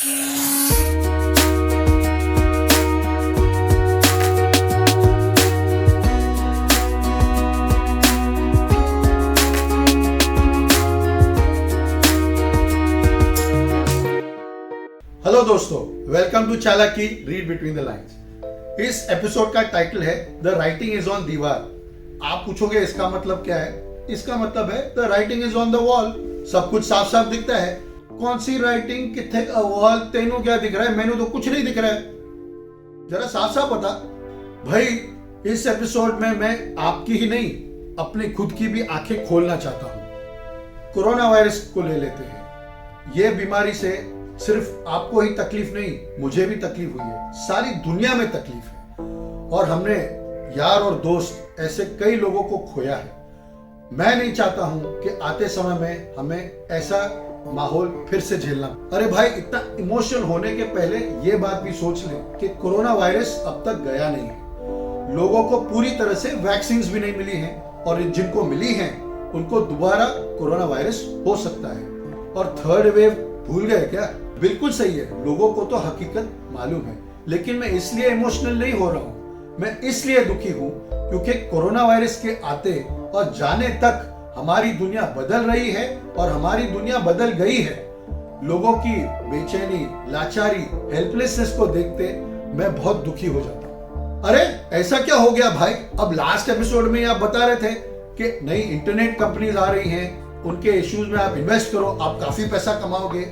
Hello दोस्तों, welcome to चालाकी read between the lines. इस एपिसोड का टाइटल है द राइटिंग इज ऑन दीवार। आप पूछोगे इसका मतलब क्या है? इसका मतलब है the writing is on the wall. सब कुछ साफ साफ दिखता है। कौन सी राइटिंग, किथे वॉल, तेनू क्या दिख रहा है? मैनू तो कुछ नहीं दिख रहा है। जरा साफ साफ बता भाई। इस एपिसोड में मैं आपकी ही नहीं, अपनी खुद की भी आंखें खोलना चाहता हूं। कोरोना वायरस को ले लेते हैं। यह बीमारी से सिर्फ आपको ही तकलीफ नहीं, मुझे भी तकलीफ हुई है, सारी दुनिया में तकलीफ है। और हमने यार और दोस्त ऐसे कई लोगों को खोया है। मैं नहीं चाहता हूं कि आते समय में हमें ऐसा माहौल फिर से झेलना। अरे भाई, इतना इमोशनल होने के पहले ये बात भी सोच लें कि कोरोना वायरस अब तक गया नहीं है। लोगों को पूरी तरह से वैक्सीन भी नहीं मिली हैं, और जिनको मिली हैं उनको दोबारा कोरोना वायरस हो सकता है। और थर्ड वेव भूल गए क्या? बिल्कुल सही है, लोगों को तो हकीकत मालूम है, लेकिन मैं इसलिए इमोशनल नहीं हो रहा हूं। मैं इसलिए दुखी हूं क्योंकि कोरोना वायरस के आते और जाने तक हमारी दुनिया बदल रही है, और हमारी दुनिया बदल गई है। लोगों की बेचैनी, लाचारी, हेल्पलेसनेस को देखते मैं बहुत दुखी हो जाता हूं। अरे ऐसा क्या हो गया भाई? अब लास्ट एपिसोड में आप बता रहे थे कि नई इंटरनेट कंपनीज आ रही हैं, उनके इश्यूज में आप इन्वेस्ट करो, आप काफी पैसा कमाओगे।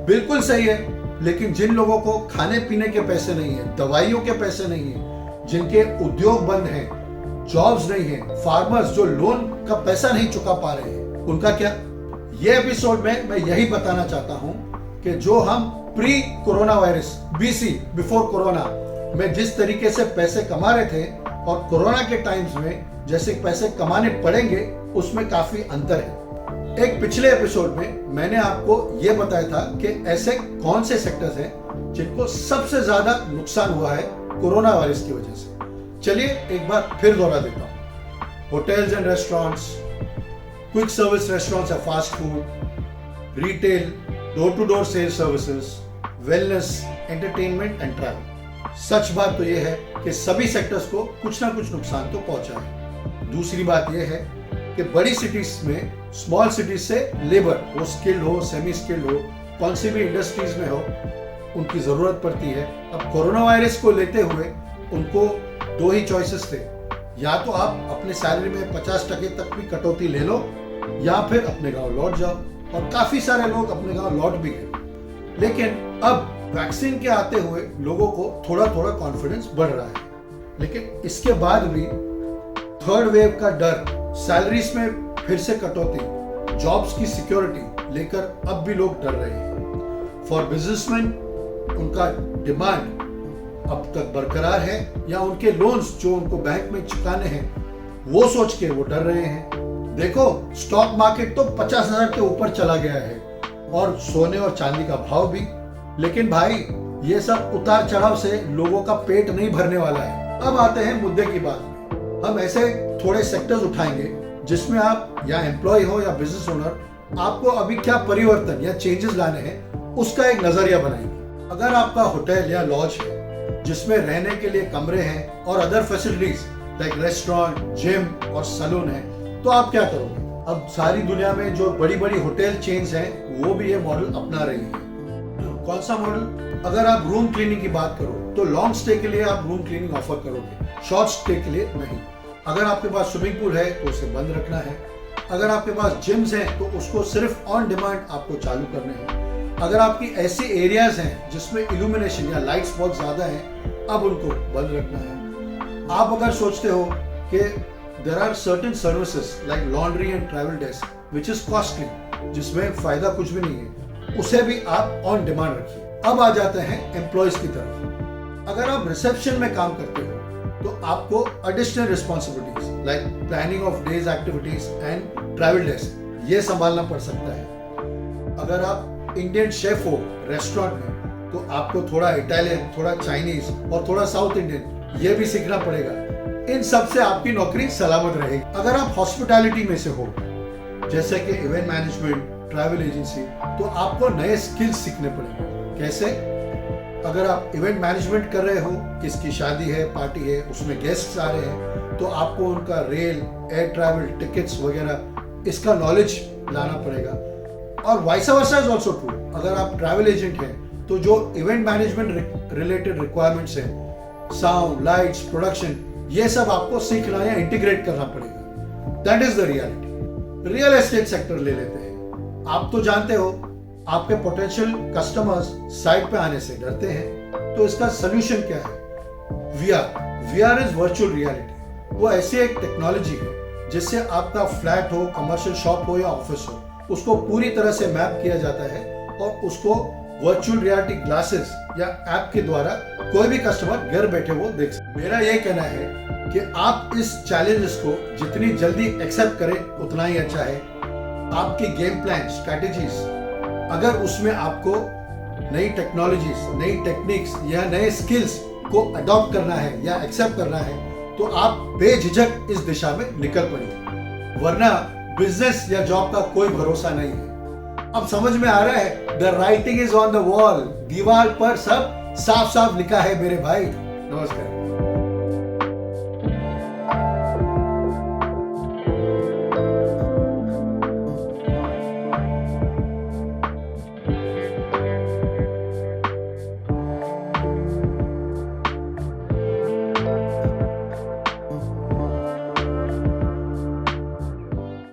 बिल्कुल सही है, लेकिन जिन लोगों को खाने पीने के पैसे नहीं है, दवाइयों के पैसे नहीं है, जिनके उद्योग बंद हैं, जॉब्स नहीं है, फार्मर्स जो लोन का पैसा नहीं चुका पा रहे हैं, उनका क्या? ये एपिसोड में मैं यही बताना चाहता हूं कि जो हम pre corona virus, BC, before corona में जिस तरीके से पैसे कमा रहे थे, और कोरोना के टाइम्स में जैसे पैसे कमाने पड़ेंगे, उसमें काफी अंतर है। एक पिछले एपिसोड में मैंने आपको यह बताया था कि ऐसे कौन से सेक्टर्स हैं जिनको सबसे ज्यादा नुकसान हुआ है कोरोना वायरस की वजह से। चलिए एक बार फिर दोहरा देता हूं। Hotels and restaurants, quick service restaurants या fast food, retail, door to door sale services, wellness, entertainment and travel. सच बात तो यह है कि सभी सेक्टर्स को कुछ ना कुछ नुकसान तो पहुंचा है। दूसरी बात यह है कि बड़ी सिटीज में, स्मॉल सिटीज से लेबर, वो स्किल्ड हो, सेमी स्किल्ड हो, कौन सी भी इंडस्ट्रीज में हो, उनकी जरूरत पड़ती है। अब कोरोना वायरस को लेते हुए उनको दो ही चॉइसेस थे, या तो आप अपने सैलरी में 50% तक भी कटौती ले लो, या फिर अपने गांव लौट जाओ। और काफी सारे लोग अपने गांव लौट भी गए। लेकिन अब वैक्सीन के आते हुए लोगों को थोड़ा थोड़ा कॉन्फिडेंस बढ़ रहा है, लेकिन इसके बाद भी थर्ड वेव का डर, सैलरीज में फिर से कटौती, जॉब्स की सिक्योरिटी लेकर अब भी लोग डर रहे हैं। फॉर बिजनेसमैन, उनका डिमांड अब तक बरकरार है, या उनके लोन्स जो उनको बैंक में चुकाने हैं, वो सोच के वो डर रहे हैं। देखो, स्टॉक मार्केट तो 50,000 के ऊपर चला गया है, और सोने और चांदी का भाव भी। लेकिन भाई, ये सब उतार चढ़ाव से लोगों का पेट नहीं भरने वाला है। अब आते हैं मुद्दे की बात में। हम ऐसे थोड़े सेक्टर्स उठाएंगे जिसमें आप या एम्प्लॉय हो या बिजनेस ओनर, आपको अभी क्या परिवर्तन या चेंजेस लाने हैं, उसका एक नजरिया बनाएंगे। अगर आपका होटल या लॉज है जिसमें रहने के लिए कमरे हैं और other facilities like restaurant, gym और सैलून है, तो आप क्या करोगे? अब सारी दुनिया में जो बड़ी बड़ी होटल चेन्स हैं, वो भी ये मॉडल अपना रही है। कौन सा मॉडल? अगर आप रूम क्लीनिंग की बात करो तो लॉन्ग स्टे के लिए आप रूम क्लीनिंग ऑफर करोगे, शॉर्ट स्टे के लिए नहीं। अगर आपके पास स्विमिंग पूल है तो उसे बंद रखना है। अगर आपके पास जिम्स हैं तो उसको सिर्फ ऑन डिमांड आपको चालू करने हैं। अगर आपकी ऐसी एरियाज हैं जिसमें इल्यूमिनेशन या लाइट्स बहुत ज्यादा हैं, अब उनको बंद रखना है। आप अगर सोचते हो कि there are certain services like laundry and travel desk which is costly, जिसमें फायदा कुछ भी नहीं है, उसे भी आप ऑन डिमांड रखिए। अब आ जाते हैं एम्प्लॉयज की तरफ। अगर आप रिसेप्शन में काम करते हो तो आपको additional responsibilities like planning of days activities and travel desk ये संभालना पड़ सकता है। अगर आप इंडियन शेफ हो रेस्टोरेंट में तो आपको थोड़ा इटालियन, थोड़ा चाइनीज और थोड़ा साउथ इंडियन ये भी सीखना पड़ेगा। इन सब से आपकी नौकरी सलामत रहेगी। अगर आप हॉस्पिटैलिटी में से हो जैसे कि इवेंट मैनेजमेंट, ट्रैवल एजेंसी, तो आपको नए स्किल्स सीखने पड़ेंगे। कैसे? अगर आप इवेंट मैनेजमेंट कर रहे हो, किसकी शादी है, पार्टी है, उसमें गेस्ट्स आ रहे हैं, तो आपको उनका रेल, एयर ट्रैवल, टिकट्स वगैरह इसका नॉलेज लाना पड़ेगा। और vice versa is also true. अगर आप ट्रैवल एजेंट हैं तो जो इवेंट मैनेजमेंट रिलेटेड रिक्वायरमेंट्स हैं, साउंड, लाइट्स, प्रोडक्शन, ये सब आपको सीखना या इंटीग्रेट करना पड़ेगा। That is the reality. Real estate sector ले लेते हैं। आप तो जानते हो आपके पोटेंशियल कस्टमर्स साइट पे आने से डरते हैं, तो इसका सोल्यूशन क्या है? VR is virtual reality. वो ऐसी एक टेक्नोलॉजी है जिससे आपका फ्लैट हो, कमर्शियल शॉप हो या ऑफिस हो, उसको पूरी तरह से मैप किया जाता है और उसको वर्चुअल रियलिटी ग्लासेस या ऐप के द्वारा कोई भी कस्टमर घर बैठे वो देख सकते। मेरा ये कहना है कि आप इस चैलेंजेस को जितनी जल्दी एक्सेप्ट करें उतना ही अच्छा है। आपकी गेम प्लान, स्ट्रैटेजीज, अगर उसमें आपको नई टेक्नोलॉजीज, नई टेक्निक्स या नए स्किल्स को अडॉप्ट करना है या एक्सेप्ट करना है, तो आप बेझिझक इस दिशा में निकल पड़िए, वरना बिजनेस या जॉब का कोई भरोसा नहीं है। अब समझ में आ रहा है? The writing is on the wall. दीवार पर सब साफ साफ लिखा है मेरे भाई। नमस्कार।